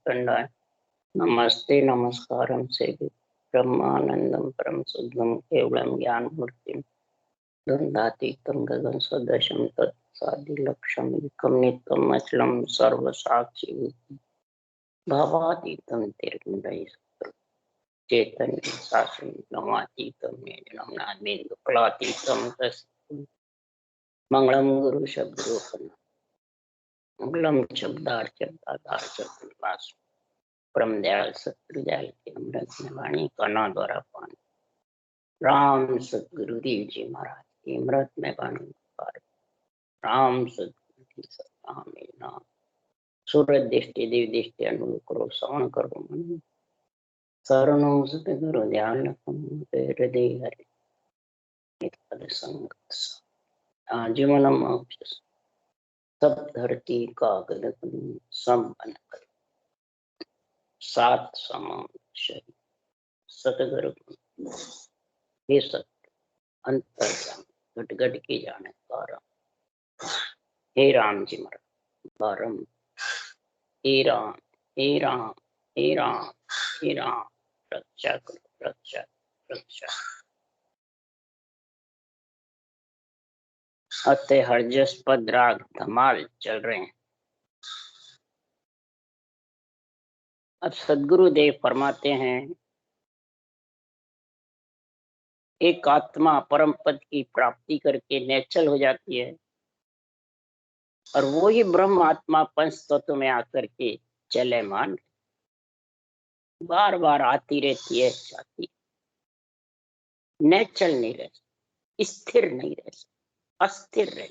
दंडाय नमस्ते नमस्कारं सेवी ब्रह्मानंदं परम शुद्धं केवलं ज्ञानमूर्तिं द्वंद्वातीतं गगन सदृशं तत्सादिलक्ष्यं एकं नित्यम् अचलं सर्वसाक्षि भावातीतं निर्गुणैः चैतन्य शासन नवातीतं निर्गुणं नामेन्दुकलातीतं तस्मै मंगलम गुरु शब्दोपन मंगलम शब्दार्थ परम दयाल सतगुरुदयाल के अमृत वाणी कना द्वारा पान राम सतगुरु देव जी महाराज की अमृत में वाणी राम सतगुरु की सत्ता में नाम सूरज दृष्टि देव दृष्टि अनुभव करो श्रवण करो मन शरणो सतगुरु ध्यान हृदय हरि संग जीवनम सब धरती का गगन सम बन कर सात समान शरीर सतगुरु हे सत्य अंतर घट घट के जाने कारण हे राम जी महाराज बारम हे राम हे राम हे राम हे राम रक्षा करो रक्षा रक्षा। अतः हरजसपद राग धमाल चल रहे हैं। अब सदगुरुदेव फरमाते हैं एक आत्मा परम पद की प्राप्ति करके नेचल हो जाती है और वो ही ब्रह्म आत्मा पंच तत्व में आकर के चलमान बार बार आती रहती है जाती नेचल नहीं रह स्थिर नहीं रह अस्थिर रह।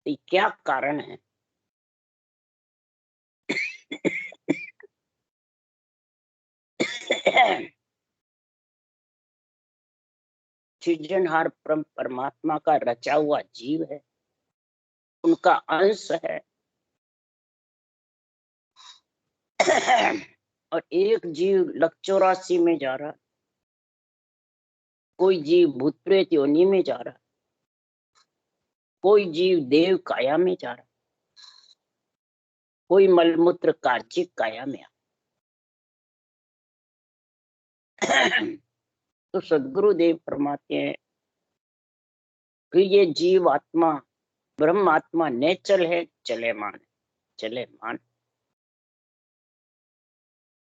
तो क्या कारण है? सृजनहार परमात्मा का रचा हुआ जीव है, उनका अंश है और एक जीव लक्ष 84 में जा रहा, कोई जीव भूत प्रेत योनि में जा रहा, कोई जीव देव काया में जा रहा, कोई मलमूत्र कार्चिक काया में तो सदगुरुदेव फरमाते हैं कि ये जीव आत्मा ब्रह्म आत्मा नेचर है, चलेमान चलेमान,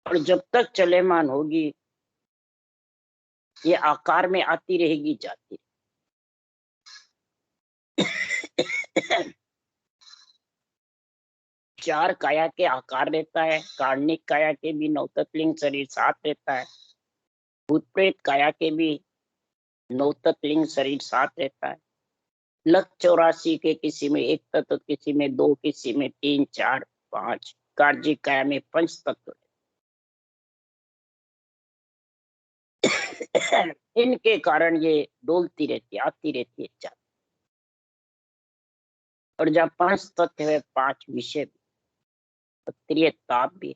और जब तक चलेमान होगी ये आकार में आती रहेगी जाती चार काया के आकार रहता है, कार्णिक काया के भी नवतत्लिंग शरीर 7 रहता है, भूत प्रेत काया के भी नवतत्लिंग शरीर 7 रहता है, लक्ष 84 के किसी में 1 तत्व, किसी में 2, किसी में 3, 4, 5, कार्जिक काया में 5 तत्व। इनके कारण ये डोलती रहती है, आती रहती है जाती। और जब 5 तत्व है 5 विषय भी, त्रिय ताप भी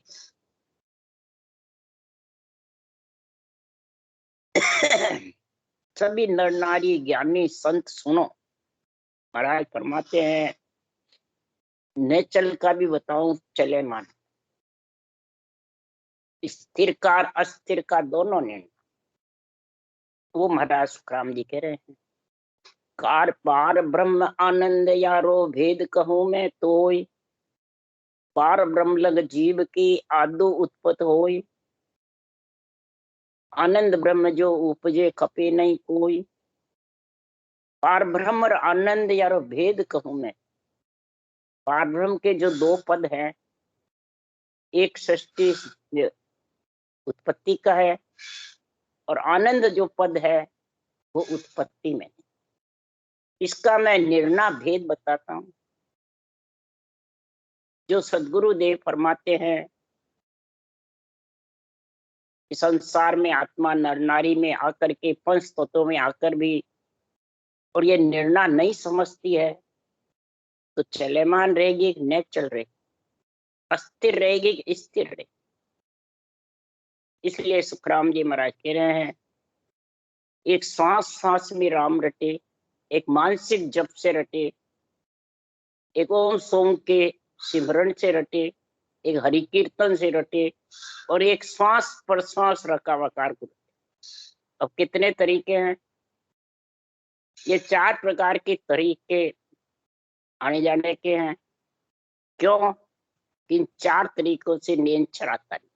सभी नर नारी ज्ञानी संत सुनो, महाराज फरमाते हैं नेचल का भी बताऊं चले मान, स्थिर का अस्थिर का दोनों ने वो महाराज सुखराम जी कह रहे हैं कार पार ब्रह्म आनंद यारो भेद कहूं मैं तोय, पार ब्रह्म लग जीव की आदो उत्पत होय, आनंद ब्रह्म जो उपजे खपे नहीं कोई, पार ब्रह्म और आनंद यारो भेद कहूं मैं। पार ब्रह्म के जो 2 पद हैं, एक सृष्टि उत्पत्ति का है और आनंद जो पद है वो उत्पत्ति में। इसका मैं निर्णय भेद बताता हूं। जो सदगुरुदेव फरमाते हैं इस संसार में आत्मा नर नारी में आकर के 5 तत्वों में आकर भी और ये निर्णय नहीं समझती है तो चलेमान रहेगी न चल रहेगी, अस्थिर रहेगी स्थिर रहेगी। इसलिए सुखराम जी महाराज कह रहे हैं एक सांस सांस में राम रटे, एक मानसिक जप से रटे, एक ओम सोम के सिमरन से रटे, एक हरि कीर्तन से रटे और एक श्वास प्रश्वास रकावकार को रटे। अब कितने तरीके हैं? ये 4 प्रकार के तरीके आने जाने के हैं। क्यों? इन 4 तरीकों से निरंतर आता नहीं,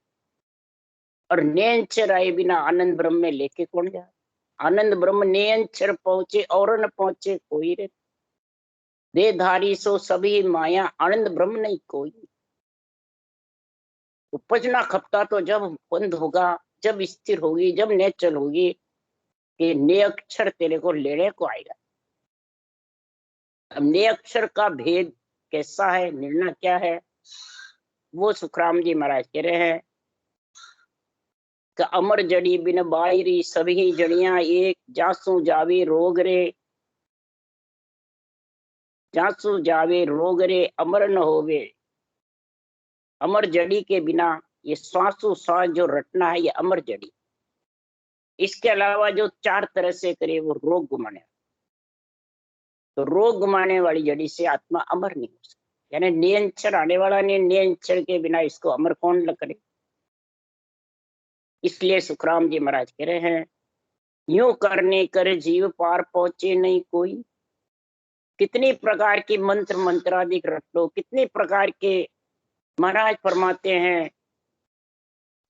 और निरंतर आए बिना आनंद ब्रह्म में लेके कौन जाए? आनंद ब्रह्म निरंतर पहुंचे और न पहुंचे कोई रे। देहधारी सो सभी माया, आनंद ब्रह्म नहीं कोई। उपजना खपता तो जब बंद होगा, जब स्थिर होगी, जब नेचल होगी, कि ने अक्षर तेरे को लेने को आएगा। अब ने अक्षर का भेद कैसा है, निर्णय क्या है, वो सुखराम जी महाराज कह रहे हैं कि अमर जड़ी बिन बायरी सभी जड़ियां एक, जासू जावे रोग रे, जासू जावे रोग रे अमर न होवे। अमर जड़ी के बिना ये श्वासो श्वास जो रटना है, ये अमर जड़ी। इसके अलावा जो 4 तरह से करे वो रोग गुमाने, तो रोग गुमाने वाली जड़ी से आत्मा अमर नहीं हो सकती। यानी नियंत्रण आने वाला ने, नियंत्रण के बिना इसको अमर कौन ल करे। इसलिए सुखराम जी महाराज कह रहे हैं, यूं करने कर जीव पार पहुंचे नहीं कोई। कितनी प्रकार की मंत्र मंत्रादिक रट लो, कितनी प्रकार के महाराज फरमाते हैं,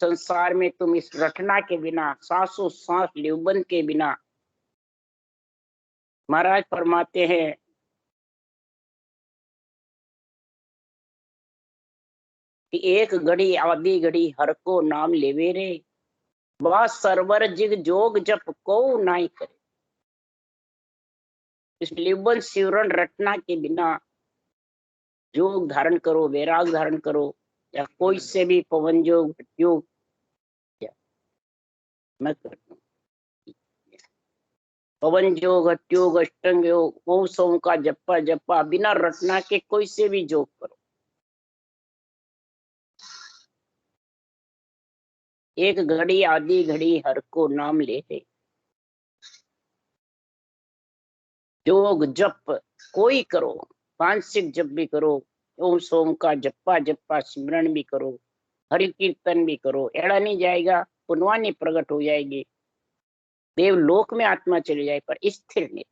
संसार में तुम इस रटना के बिना, सांसों सांस लिवबंद के बिना, महाराज फरमाते हैं कि एक घड़ी आधी घड़ी हर को नाम लेवे रे, वह सरवर जिग जोग जप को नाई करे। इस लिवबंद सिवरण रटना के बिना जोग धारण करो, वैराग धारण करो, या कोई से भी पवन जोग योग मैं करता हूँ, पवन जोग हट्योग अष्टंग योग, ओम सोम का जप्पा जप्पा, बिना रटना के कोई से भी जोग करो। एक घड़ी आधी घड़ी हर को नाम ले ले, जोग जप कोई करो, मानसिक जप भी करो, ओम सोम का जप्पा जप्पा सिमरन भी करो, हरि कीर्तन भी करो, एड़ा नहीं जाएगा, पुनवानी प्रकट हो जाएगी, देवलोक में आत्मा चली जाए, पर स्थिर नहीं।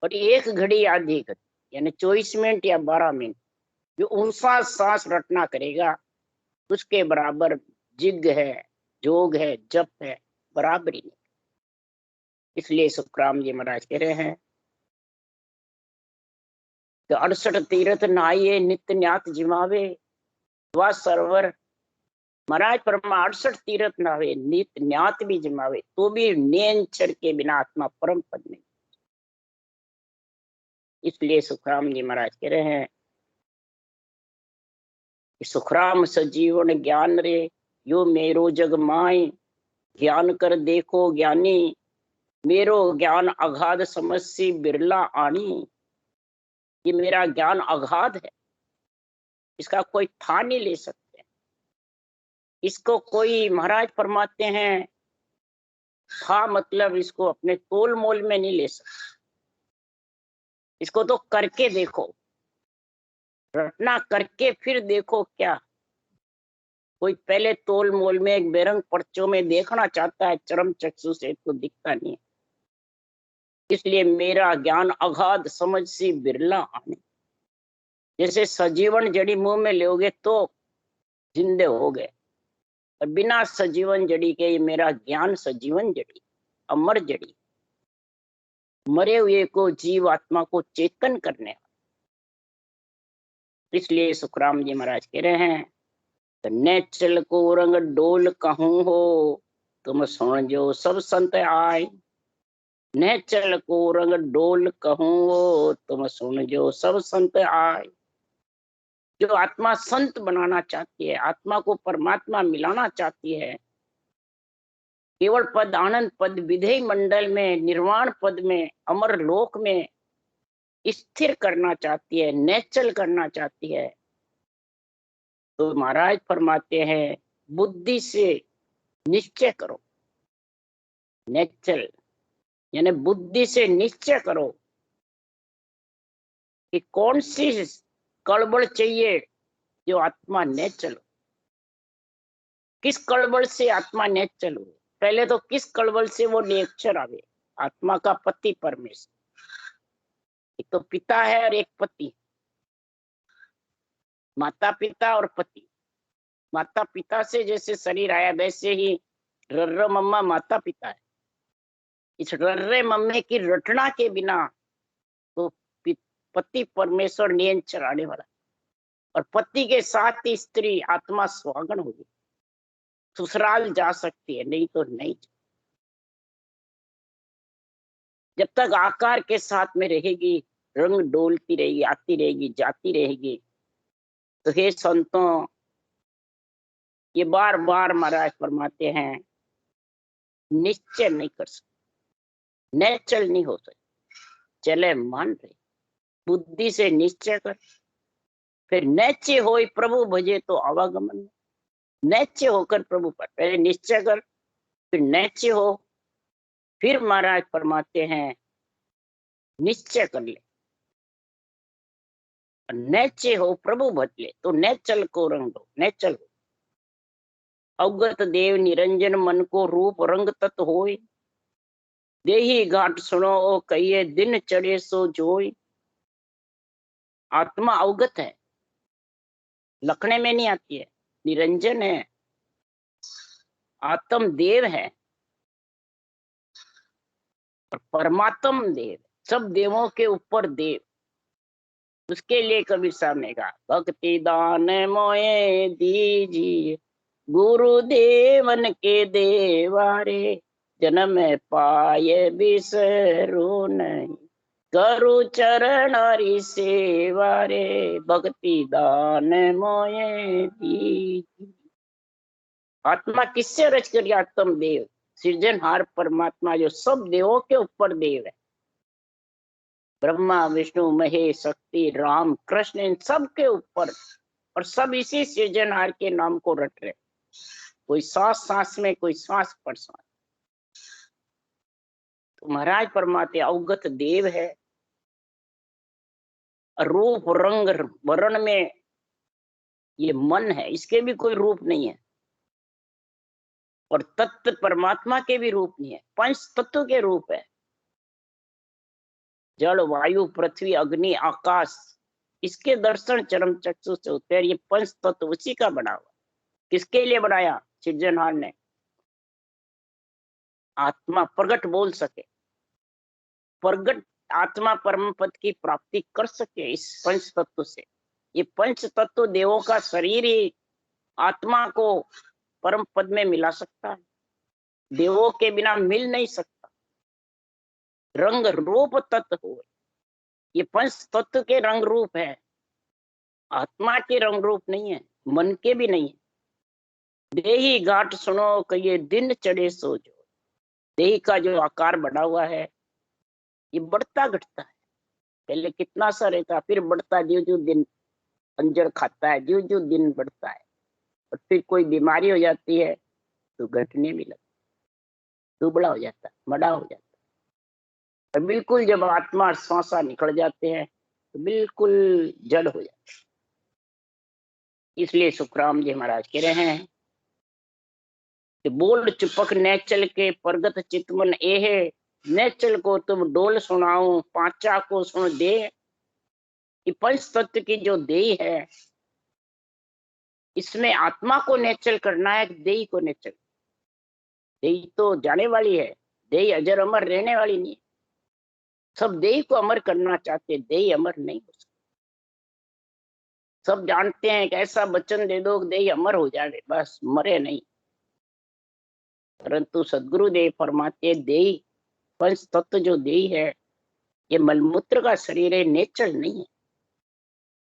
और एक घड़ी आधी घड़ी यानी 24 मिनट या 12 मिनट जो 49 सांस रटना करेगा, उसके बराबर जिग है, जोग है, जप है, बराबरी नहीं। इसलिए सुखराम जी महाराज कह रहे हैं कि 68 तीर्थ नहाइए नित्य न्यात जिमावे, वह सरवर। महाराज परमा 68 तीर्थ नहावे, नित्य न्यात भी जिमावे, तो भी नियंत्रण के बिना आत्मा परम पद नहीं। इसलिए सुखराम जी महाराज कह रहे हैं, सुखराम सजीवन ज्ञान रे, यो मेरो जग माय, ज्ञान कर देखो ज्ञानी, मेरो ज्ञान अगाध समझ बिरला आनी। ये मेरा ज्ञान अगाध है, इसका कोई था नहीं ले सकते। इसको कोई महाराज फरमाते हैं था मतलब इसको अपने तोल मोल में नहीं ले सकते। इसको तो करके देखो, रटना करके फिर देखो। क्या कोई पहले तोल मोल में एक बेरंग पर्चों में देखना चाहता है, चरम चक्षु से तो दिखता नहीं है। इसलिए मेरा ज्ञान अगाध समझ सी बिरला आने। जैसे सजीवन जड़ी मुंह में लोगे तो जिंदे हो गए, और बिना सजीवन जड़ी के ये मेरा ज्ञान सजीवन जड़ी, अमर जड़ी, मरे हुए को जीव आत्मा को चेतन करने। इसलिए सुखराम जी महाराज कह रहे हैं, नेचल को रंग डोल कहूं हो, तुम सुन जो सब संत आए। नेचल को रंग डोल कहूं हो, तुम सुन जो सब संत आए। जो आत्मा संत बनाना चाहती है, आत्मा को परमात्मा मिलाना चाहती है, केवल पद आनंद पद विधेय मंडल में, निर्वाण पद में, अमर लोक में स्थिर करना चाहती है, नेचल करना चाहती है, तो महाराज फरमाते हैं बुद्धि से निश्चय करो। नेचल यानी बुद्धि से निश्चय करो कि कौन सी कड़बड़ चाहिए जो आत्मा ने चलो। किस कड़बड़ से आत्मा ने चलो? पहले तो किस कड़बड़ से वो नेचर आवे, आत्मा का पति परमेश्वर। एक तो पिता है और एक पति, माता पिता और पति। माता पिता से जैसे शरीर आया वैसे ही रर्र मम्मा माता पिता है। इस रर्रे मम्मे की रटना के बिना तो पति परमेश्वर नियंत्रण आने वाला, और पति के साथ ही स्त्री आत्मा स्वागण होगी, ससुराल जा सकती है, नहीं तो नहीं। जब तक आकार के साथ में रहेगी, रंग डोलती रहेगी, आती रहेगी, जाती रहेगी। तो हे संतों, ये बार बार महाराज फरमाते हैं, निश्चय नहीं कर सकते, नेचल नहीं हो सकते, चले मान रहे, बुद्धि से निश्चय कर। फिर नैचे हो प्रभु भजे तो आवागमन, नैचे होकर प्रभु पर पहले निश्चय कर, फिर नैचे हो, फिर महाराज फरमाते हैं निश्चय कर ले, नैचे हो प्रभु भजले तो नैचल को रंग दो, नैचल हो। अवगत देव निरंजन मन को रूप रंग तत् होय, देही घाट सुनो ओ कहिए दिन चढ़े सो जोय। आत्मा अवगत है, लखने में नहीं आती है, निरंजन है, आत्म देव है और परमात्म देव, सब देवों के ऊपर देव। उसके लिए कबीर साहब ने कहा, भक्ति दान मोए दीजिए गुरुदेवन के देवारे, जन्म पाए बिसरो नहीं, करु चरण हरि सेवा रे, भक्ति दान मोए दीजिए। आत्मा किससे रच करी? आत्म देव, सृजनहार परमात्मा जो सब देवों के ऊपर देव है, ब्रह्मा विष्णु महेश शक्ति राम कृष्ण, इन सब के ऊपर, और सब इसी सृजनहार के नाम को रट रहे, कोई सांस सांस में, कोई सांस पर सांस। तो महाराज परमात्मा अवगत देव है, रूप रंग वर्ण में ये मन है, इसके भी कोई रूप नहीं है, और तत्व परमात्मा के भी रूप नहीं है, पंच तत्व के रूप है, जल वायु पृथ्वी अग्नि आकाश, इसके दर्शन चरम चक्षु से होते हैं। ये पंच तत्व उसी का बना हुआ। किसके लिए बनाया? सृजनहार ने। आत्मा प्रगट बोल सके, प्रगट आत्मा परम पद की प्राप्ति कर सके इस पंच तत्व से। ये पंच तत्व देवों का शरीर ही आत्मा को परम पद में मिला सकता है, देवों के बिना मिल नहीं सकता। रंग रूप तत्व हो, ये पंच तत्व के रंग रूप है, आत्मा के रंग रूप नहीं है, मन के भी नहीं है। देही घाट सुनो कहिए दिन चढ़े सो जो, देही का जो आकार बढ़ा हुआ है ये बढ़ता घटता है, पहले कितना सा रहता, फिर बढ़ता, जो जो दिन अंजर खाता है, जो जो दिन बढ़ता है, और फिर कोई बीमारी हो जाती है तो घटने भी लगता, दुबड़ा हो जाता है, मड़ा हो जाता है, और बिल्कुल जब आत्मा और श्वासा निकल जाते हैं तो बिल्कुल जड़ हो जाते हैं। इसलिए सुखराम जी महाराज कह रहे हैं कि बोल चुपक नैचल के परगत चितमन एहे, नैचल को तुम डोल सुनाओ पांचा को सुन दे। ये पंच तत्व की जो देही है, इसमें आत्मा को नेचल करना है, देही को नेचल। देही तो जाने वाली है, देही अजर अमर रहने वाली नहीं है। सब देही को अमर करना चाहते, देही अमर नहीं हो सकती। सब जानते हैं कि ऐसा वचन दे दो देही अमर हो जाए, बस मरे नहीं। परंतु सदगुरुदेव फरमाते देही पंच तत्व जो देही है ये मलमूत्र का शरीर है, नेचर नहीं है।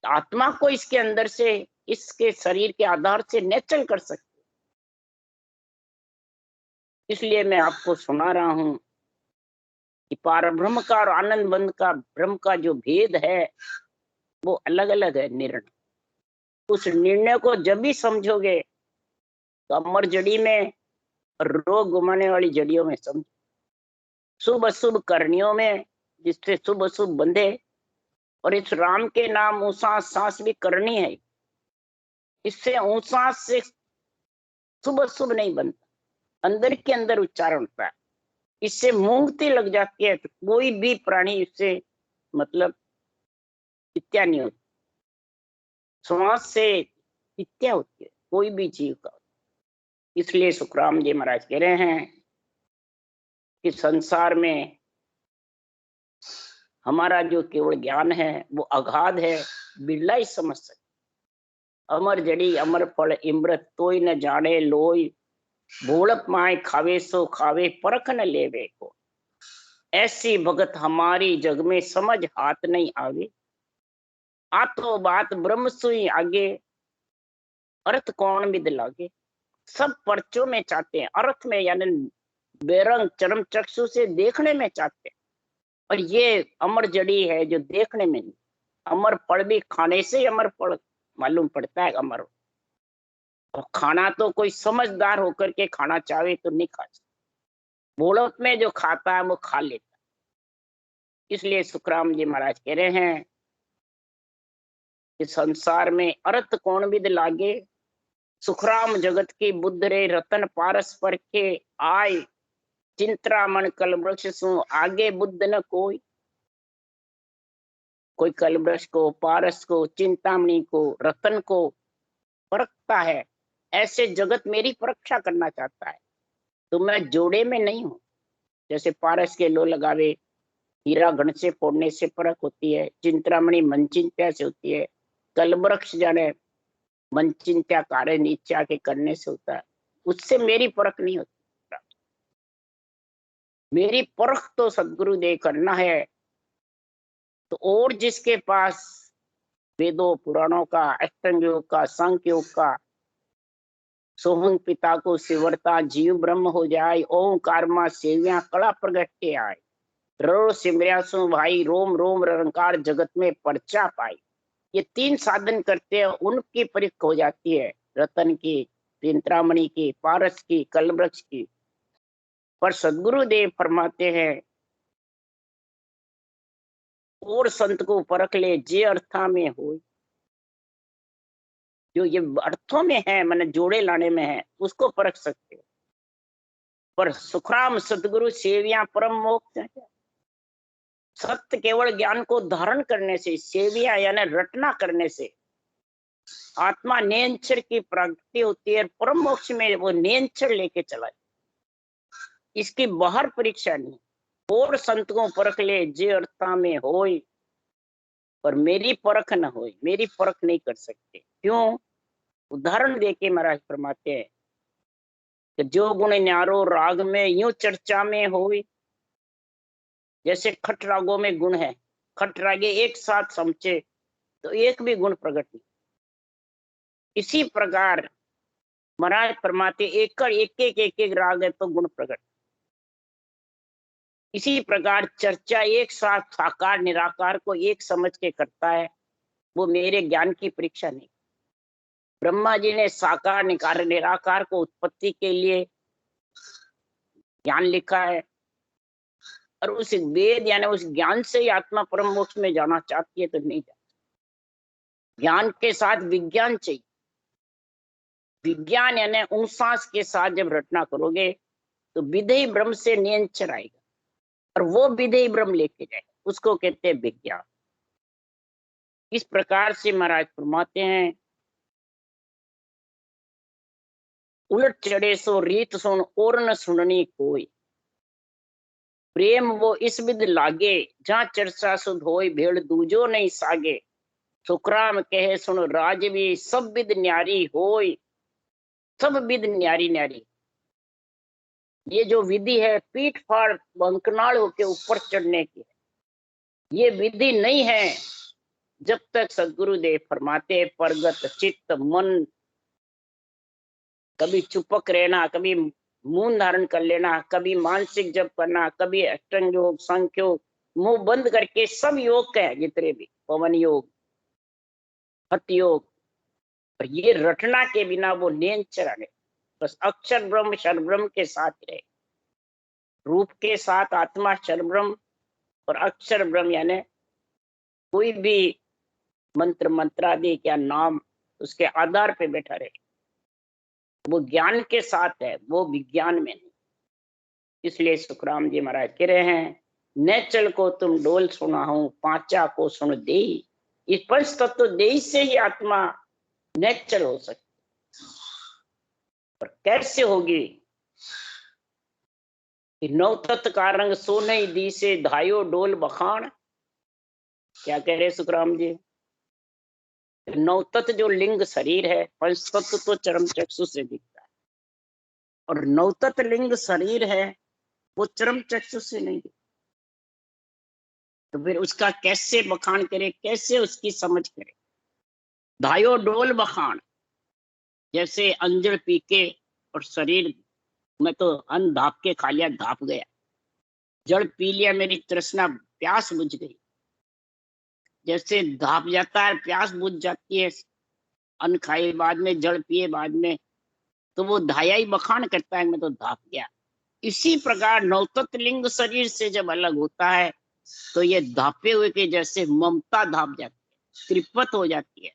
आत्मा को इसके अंदर से, इसके शरीर के आधार से नेचर कर सकते। इसलिए मैं आपको सुना रहा हूं कि पार ब्रह्म का और आनंद बंद का ब्रह्म का जो भेद है वो अलग अलग है निर्णय। उस निर्णय को जब भी समझोगे तो अमर जड़ी में, रोग गुमाने वाली जड़ियों में समझो, शुभ अशुभ करनियों में जिससे शुभ अशुभ बंधे, और इस राम के नाम ऊंचा सांस भी करनी है। इससे ऊंचा से शुभ शुभ नहीं बनता, अंदर के अंदर उच्चारण होता है। इससे मूंगती लग जाती है तो कोई भी प्राणी इससे मतलब हत्या नहीं होती। श्वास से हत्या होती है कोई भी जीव का। इसलिए सुखराम जी महाराज कह रहे हैं कि संसार में हमारा जो केवल ज्ञान है वो अगाध है, बिरला ही समझ सकते। अमर जड़ी अमर फल इमृत तोय न जाने लोय, भोलप माए खावे सो खावे परख न लेवे को। ऐसी भगत हमारी जग में समझ हाथ नहीं आवे, आतो बात ब्रह्म सुई आगे, अर्थ कौन विद लागे। सब पर्चों में चाहते हैं, अर्थ में यानी बेरंग चरम चक्षु से देखने में चाहते हैं। और ये अमर जड़ी है जो देखने में नहीं। अमर फल भी खाने से अमर फल मालूम पड़ता है अमर। और खाना तो कोई समझदार होकर के खाना चाहे तो नहीं खा सकता, भोलक में जो खाता है वो खा लेता है। इसलिए सुखराम जी महाराज कह रहे हैं कि संसार में अर्थ कौन विद लागे, सुखराम जगत की बुद्ध रे रतन पारस पर के आय, चिंतरामण कल वृक्ष सु आगे बुद्ध न कोई। कोई कल वृक्ष को, पारस को, चिंतामणि को, रतन को परखता है, ऐसे जगत मेरी परीक्षा करना चाहता है। तो मैं जोड़े में नहीं हूं। जैसे पारस के लो लगावे, हीरा घन से फोड़ने से परख होती है, चिंतामणि मन चिंता से होती है, कलवृक्ष जाने मन चिंता कार्य नीचा के करने से होता है। उससे मेरी परख नहीं होती। मेरी परख तो सदगुरु दे करना है। तो और जिसके पास वेदों पुराणों का, अष्टांग योग का, सांख्य योग का, सोहंग पिता को सिवरता जीव ब्रह्म हो जाए, ओंकार मां सेविया कला प्रगट के आए, रो सिमरिया सु भाई रोम रोम रंकार जगत में पर्चा पाई। ये तीन साधन करते हैं, उनकी परीक्षा हो जाती है, रतन की, चिंतामणि की, पारस की, कलवृक्ष की। पर सदगुरुदेव फरमाते हैं और संत को परख ले जे अर्था में हो। जो ये अर्थों में है, मैंने जोड़े लाने में है, उसको परख सकते हो। पर सुखराम सदगुरु सेविया परम मोक्ष है। सत्य केवल ज्ञान को धारण करने से, सेविया यानी रटना करने से आत्मा नियंत्रण की प्राप्ति होती है। परम मोक्ष में वो नियंत्रण लेके चला। इसकी बाहर परीक्षा नहीं। और संत को परख ले जे अर्था में होय, पर मेरी परख न होय। मेरी परख नहीं कर सकते। क्यों? उदाहरण देके महाराज फरमाते हैं कि जो गुण न्यारो राग में यूं चर्चा में होय। जैसे खट रागों में गुण है, खट रागे एक साथ समझे तो एक भी गुण प्रकट नहीं। इसी प्रकार महाराज फरमाते एक एक राग है तो गुण प्रकट। इसी प्रकार चर्चा एक साथ साकार निराकार को एक समझ के करता है, वो मेरे ज्ञान की परीक्षा नहीं। ब्रह्मा जी ने साकार निराकार को उत्पत्ति के लिए ज्ञान लिखा है, और उस वेद यानी उस ज्ञान से ही आत्मा परम मोक्ष में जाना चाहती है तो नहीं जाती। ज्ञान के साथ विज्ञान चाहिए। विज्ञान यानी उसास के साथ जब रटना करोगे तो विधेय ब्रह्म से नियंत्रण आएगा, और वो विधेय ब्रह्म लेके जाएगा, उसको कहते हैं विज्ञान। इस प्रकार से महाराज फरमाते हैं उलट चढ़े सो रीत सुन और न सुननी कोई, प्रेम वो इस विध लागे जहाँ चर्चा सुध होय, भेड़ दूजो नहीं सागे। सुखराम कहे सुन राजवी सब विध न्यारी होय। सब विध न्यारी न्यारी। ये जो विधि है पीठ फाड़ बंकनाल होके ऊपर चढ़ने की है, ये विधि नहीं है जब तक सदगुरुदेव फरमाते परगत चित्त मन। कभी चुपक रहना, कभी मुंह धारण कर लेना, कभी मानसिक जप करना, कभी अष्टांग योग, सांख्य योग, मुंह बंद करके सब योग का है जितने भी, पवन योग, हठ योग। और ये रटना के बिना वो नियंत्रण रहे। बस अक्षर ब्रह्म क्षर ब्रह्म के साथ रहे, रूप के साथ आत्मा क्षर ब्रह्म और अक्षर ब्रह्म यानी कोई भी मंत्र मंत्रादि क्या नाम उसके आधार पे बैठा रहे, वो ज्ञान के साथ है, वो विज्ञान में नहीं। इसलिए सुखराम जी महाराज कह रहे हैं, नेचल को तुम डोल सुना हूं, पांचा को सुन दे। इस पंच तत्व देह से ही आत्मा नेचल हो सकती, पर कैसे होगी? कि नौ तत्व का रंग सोने दी से धायो डोल बखान। क्या कह रहे सुखराम जी? नौ तत्व जो लिंग शरीर है, पंच तत्व तो चरम चक्षु से दिखता है, और नौ तत्व लिंग शरीर है वो चरम चक्षु से नहीं दिखता। तो फिर उसका कैसे बखान करे, कैसे उसकी समझ करे? धायो डोल बखान, जैसे अंजड़ पी के और शरीर में तो अन्न धाप के खा लिया, धाप गया, जड़ पी लिया, मेरी तृष्णा प्यास बुझ गई। जैसे धाप जाता है, प्यास बुझ जाती है, अन्न खाए बाद में, जड़ पिए बाद में, तो वो धाया ही बखान करता है, मैं तो धाप गया। इसी प्रकार नवतत्व लिंग शरीर से जब अलग होता है तो ये धापे हुए के जैसे ममता धाप जाती है, त्रिपत हो जाती है,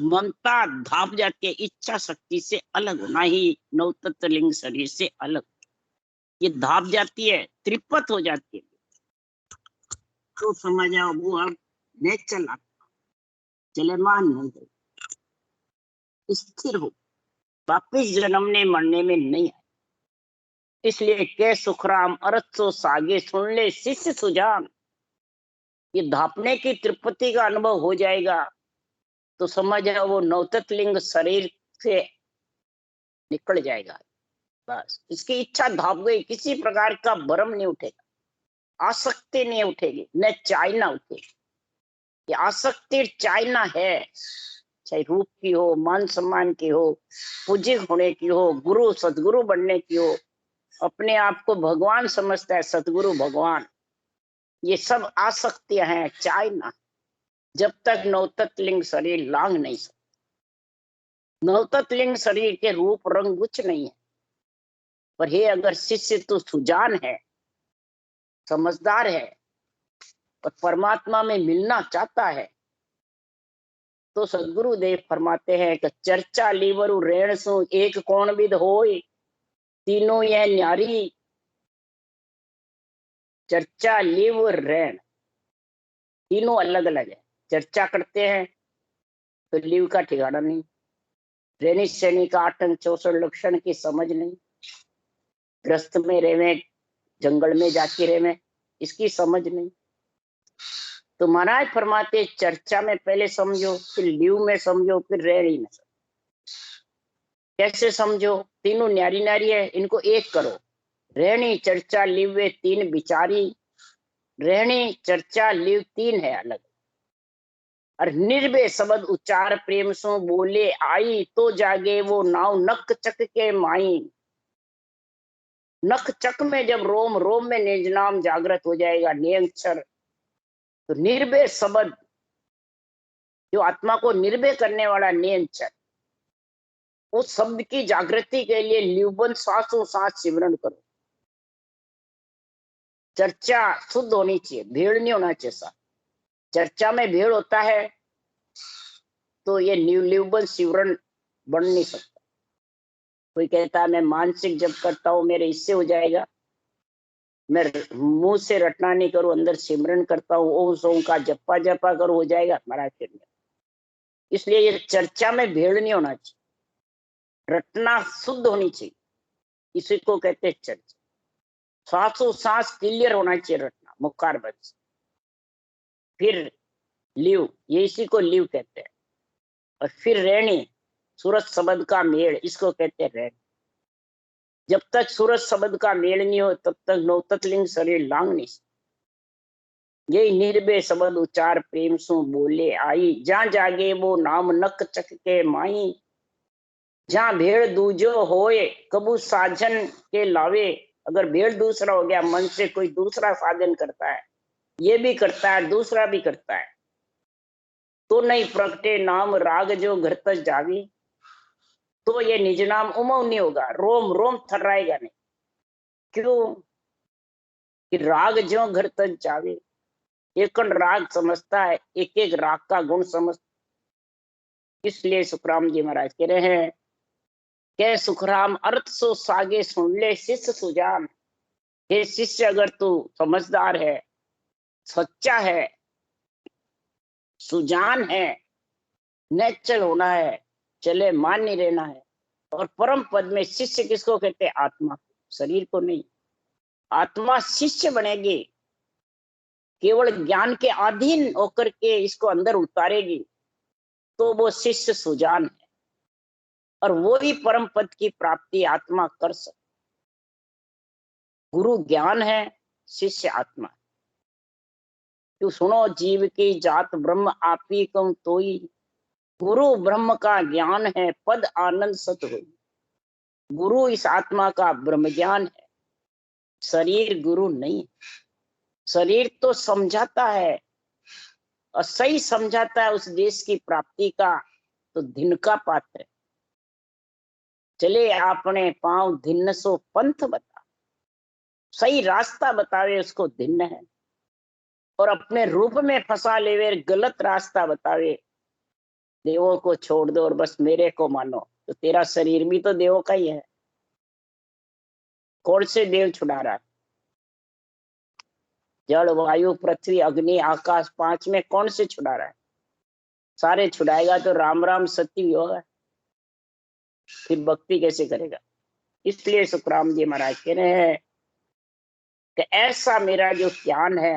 ममता धाप जाती है। इच्छा शक्ति से अलग होना ही नवतत्व लिंग शरीर से अलग, ये धाप जाती है, त्रिपत हो जाती है। तो समझ आओ, वो अब नेचर चलमान नहीं है, स्थिर हो, वापिस जन्मने मरने में नहीं है। इसलिए के सुखराम अरत सो सागे, सुन ले शिष्य सुजान। ये धापने की त्रिपति का अनुभव हो जाएगा तो समझ आओ वो नवतत्व लिंग शरीर से निकल जाएगा। बस इसकी इच्छा धाप गई, किसी प्रकार का भ्रम नहीं उठेगा, आसक्ति नहीं उठेगी, न चाहना उठेगी। ये आसक्ति चाहना है, चाहे रूप की हो, मान सम्मान की हो, पूज्य होने की हो, गुरु सदगुरु बनने की हो, अपने आप को भगवान समझता है, सदगुरु भगवान, ये सब आसक्तियां हैं, चाहना। जब तक नवतत्व लिंग शरीर लांग नहीं सकता। नवतत्व लिंग शरीर के रूप रंग कुछ नहीं है, पर हे अगर शिष्य तो सुजान है, समझदार है, और परमात्मा में मिलना चाहता है, तो सदगुरु देव फरमाते हैं कि चर्चा लीवरु रेण सु एक कौन विद होय, तीनों यह न्यारी। चर्चा लिव रेण तीनों अलग अलग है। चर्चा करते हैं तो लिव का ठिकाना नहीं, रेणी श्रेणी का आतंक 64 लक्षण की समझ नहीं, ग्रस्त में रेवे, जंगल में जाके रेवे, इसकी समझ नहीं। तो महाराज फरमाते चर्चा में पहले समझो, फिर लिव में समझो, फिर रेणी में समझो। कैसे समझो? तीनों न्यारी नारी है, इनको एक करो। रेणी चर्चा लिव वे तीन विचारी, रेणी चर्चा लिव तीन है अलग। और निर्भय शब्द उच्चार प्रेम सो बोले आई, तो जागे वो नाव नक चक के माई। नख चक में जब रोम रोम में निज नाम जागृत हो जाएगा, नियंक्षर, तो निर्भय शब्द जो आत्मा को निर्भय करने वाला नियंक्षर, उस शब्द की जागृति के लिए लिवबंद श्वासों सांस सिमरन करो। चर्चा शुद्ध होनी चाहिए, भीड़ नहीं होना चाहिए। साथ चर्चा में भीड़ होता है तो ये लिवबंद सिमरन बन नहीं सकता। कोई कहता है मैं मानसिक जप करता हूं, मेरे इससे हो जाएगा, मैं मुंह से रटना नहीं करूं, अंदर सिमरन करता हूँ, ओम सोम का जप्पा जपा करो, हो जाएगा हमारा फिर। इसलिए ये चर्चा में भीड़ नहीं होना चाहिए, रटना शुद्ध होनी चाहिए, इसी को कहते हैं चर्चा। श्वासों सांस क्लियर होना चाहिए, रटना मुखार बंद से। फिर लिव, ये इसी को लिव कहते हैं। और फिर रेणी, सूरज शब्द का मेल, इसको कहते हैं रेणी। जब तक सूरज शब्द का मेल नहीं हो तब तक नवतत्व लिंग शरीर लांग नहीं। यही निर्भय शब्द उच्चार प्रेम सु बोले आई, जहां जागे वो नाम नक चक के माई। जहां भेड़ दूजो होए कबू साधन के लावे। अगर भेड़ दूसरा हो गया, मन से कोई दूसरा साधन करता है, ये भी करता है, दूसरा भी करता है, तो नहीं प्रगटे नाम राग जो घर तक जावी। तो ये निज नाम उमव नहीं होगा, रोम रोम थर्राएगा नहीं। क्यों? कि राग जो घर तक जावे, एक राग समझता है, एक एक राग का गुण समझता। इसलिए सुखराम जी महाराज कह रहे हैं के सुखराम अर्थ सो सागे सुन ले शिष्य सुजान। हे शिष्य, अगर तू समझदार है, सच्चा है, सुजान है, नेचुरल होना है, चले मान नहीं रहना है। और परम पद में शिष्य किसको कहते हैं? आत्मा, शरीर को नहीं। आत्मा शिष्य बनेगी, केवल ज्ञान के अधीन होकर के इसको अंदर उतारेगी, तो वो शिष्य सुजान है। और वो ही परम पद की प्राप्ति आत्मा कर सकती। गुरु ज्ञान है, शिष्य आत्मा। तू सुनो जीव की जात ब्रह्म आपी कम तोई। गुरु ब्रह्म का ज्ञान है, पद आनंद सत हुई। गुरु इस आत्मा का ब्रह्म ज्ञान है, शरीर गुरु नहीं। शरीर तो समझाता है, और सही समझाता है उस देश की प्राप्ति का, तो दिन का पात्र है। चले आपने पांव धिन्न सो पंथ बता। सही रास्ता बतावे उसको धिन्न है, और अपने रूप में फंसा लेवे गलत रास्ता बतावे। देवों को छोड़ दो और बस मेरे को मानो, तो तेरा शरीर भी तो देवों का ही है। कौन से देव छुड़ा रहा है? जल वायु पृथ्वी अग्नि आकाश, पांच में कौन से छुड़ा रहा है? सारे छुड़ाएगा तो राम राम सत्य भी होगा, फिर भक्ति कैसे करेगा? इसलिए सुखराम जी महाराज कह रहे हैं कि ऐसा मेरा जो ज्ञान है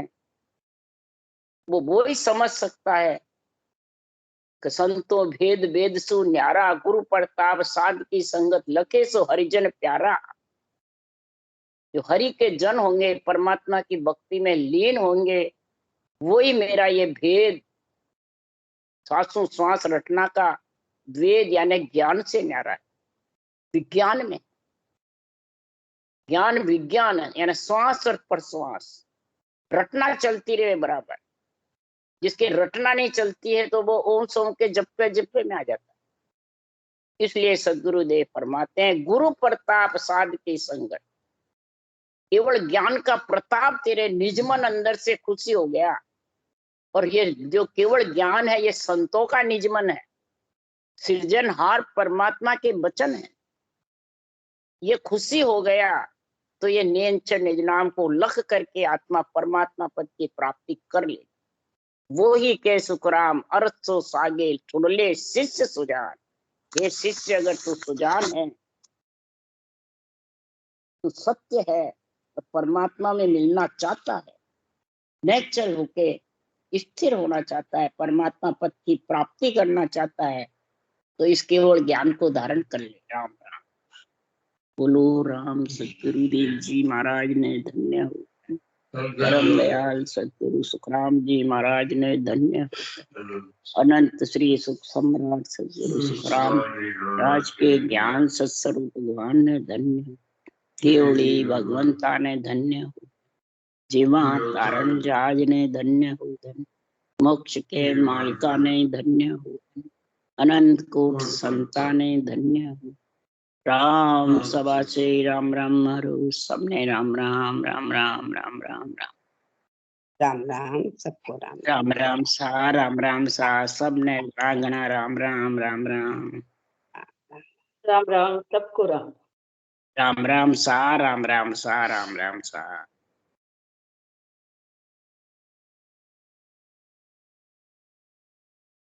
वो ही समझ सकता है कि संतो भेद वेद सु न्यारा। गुरु प्रताप साध की संगत लखे सो हरिजन प्यारा। जो हरि के जन होंगे, परमात्मा की भक्ति में लीन होंगे, वही मेरा ये भेद, श्वासों श्वास रटना का वेद यानी ज्ञान से न्यारा है। विज्ञान में ज्ञान विज्ञान है, यानी श्वास और प्रश्वास रटना चलती रहे बराबर। जिसके रटना नहीं चलती है तो वो ओम सोम के जप्पे जप्पे में आ जाता है। इसलिए सदगुरुदेव फरमाते हैं गुरु प्रताप साध की संगत। केवल ज्ञान का प्रताप तेरे निजमन अंदर से खुशी हो गया, और ये जो केवल ज्ञान है ये संतों का निजमन है, सृजनहार परमात्मा के वचन है। ये खुशी हो गया तो ये नेंचर निज नाम को लख करके आत्मा परमात्मा पद की प्राप्ति कर ले। वो ही के सुखराम अर्थ सो सागे छुड़ले शिष्य सुजान। ये शिष्य, अगर तू सुजान है, तू सत्य है, तो परमात्मा में मिलना चाहता है, नेचर होके स्थिर होना चाहता है, परमात्मा पद की प्राप्ति करना चाहता है, तो इस केवल ज्ञान को धारण कर ले। राम राम बोलो। राम सतगुरुदेव जी महाराज ने धन्य हो। परम दयाल सतगुरु सुखराम जी महाराज ने धन्य हो। अनंत श्री सुख सम्राट सतगुरु सुखराम राज के ज्ञान सत्स्वरूप भगवान ने धन्य हो। केवड़ी भगवंता ने धन्य हो। जीवा तारण जहाज ने धन्य हो। धन्य मोक्ष के मालिका ने धन्य हो। अनंत कोट संता ने धन्य हो। राम सभा से राम राम हरो, सबने राम राम राम राम राम राम राम राम राम सबको राम राम राम सा सबने प्रांगणा राम राम राम राम राम राम सबको राम राम सा राम सा राम राम सा।